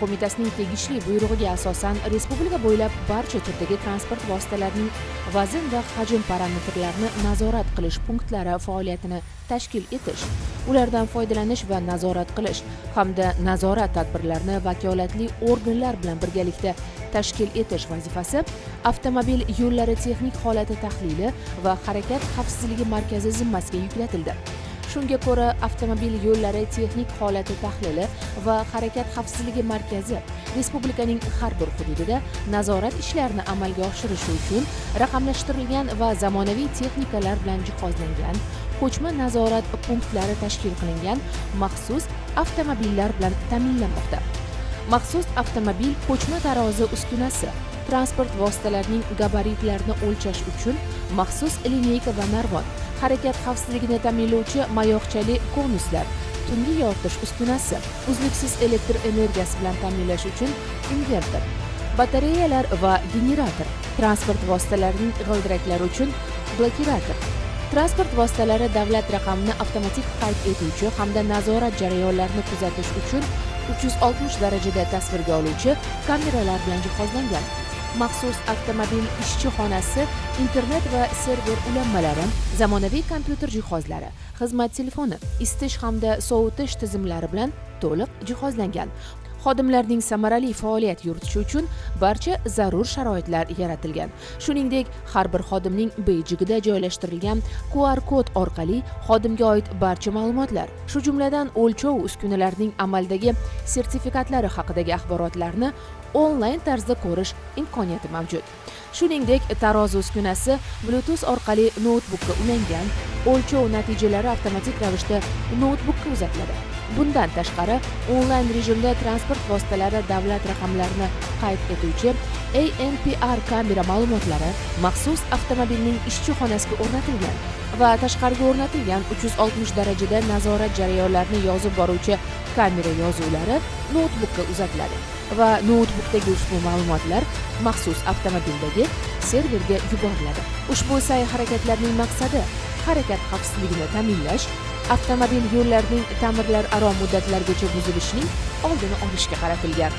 qo'mitasining tegishli buyrug'iga asosan respublika bo'ylab barcha turdagi transport vositalarining vazn va hajm parametrlarini nazorat qilish punktlari faoliyatini tashkil etish, ulardan foydalanish va nazorat qilish hamda nazorat tadbirlarini vakolatli organlar bilan birgalikda tashkil etish vazifasi avtomobil yo'llari texnik holati tahlili va harakat xavfsizligi markazi zimmasiga yuklatildi. Shunga ko'ra, avtomobil yo'llari texnik holati tahlili va harakat xavfsizligi markazi respublikaning har bir hududida nazorat ishlarini amalga oshirishi uchun raqamlashtirilgan va zamonaviy texnikalar bilan jihozlangan ko'chma nazorat punktlari tashkil qilingan maxsus avtomobillar bilan ta'minlanmoqda. Maxsus avtomobil ko'chma tarozi uskunasi, transport vositalarining gabaritlarini o'lchash uchun maxsus lineyka va narvon, harakat xavfsizligini ta'minlovchi mayoqchali konuslar, tungi yoritish uskunasi, uzluksiz elektr energiyasi bilan ta'minlash uchun invertor, batareyalar va generator, transport vositalarining g'ildiraklari uchun blokirator, transport vositalari davlat raqamini avtomatik qayd etuvchi hamda nazorat jarayonlarini kuzatish uchun 360 darajada tasvirga oluvchi kameralar bilan jihozlangan. Maxsus avtomobil ishchi xonasi, internet va server ulanmalari, zamonaviy kompyuter jihozlari, xizmat telefoni, isitish hamda sovutish tizimlari bilan to'liq jihozlangan. Xodimlarning samarali faoliyat yuritishi uchun barcha zarur sharoitlar yaratilgan. Shuningdek, har bir xodimning bejigida joylashtirilgan QR kod orqali xodimga oid barcha ma'lumotlar, shu jumladan o'lchov uskunalarining amaldagi sertifikatlari haqidagi axborotlarni onlayn tarzda ko'rish imkoniyati mavjud. Shuningdek, tarozi uskunasi Bluetooth orqali noutbukka ulangan, o'lchov natijalari avtomatik ravishda noutbukka uzatiladi. Bundan tashqari, onlayn rejimda transport vositalari davlat raqamlarini qayd etuvchi ANPR kamera ma'lumotlari maxsus avtomobilning ishchi xonasiga o'rnatilgan va tashqariga o'rnatilgan 360 darajada nazorat jarayonlarini yozib boruvchi kamera yozuvlari noutbukka uzatiladi va noutbukdagi ushbu ma'lumotlar maxsus avtomobildagi serverga yuboriladi. Ushbu sa'y-harakatlarning maqsadi harakat xavfsizligini ta'minlash, avtomobil yo'llarining ta'mirlararo muddatlargacha buzilishining oldini olishga qaratilgan.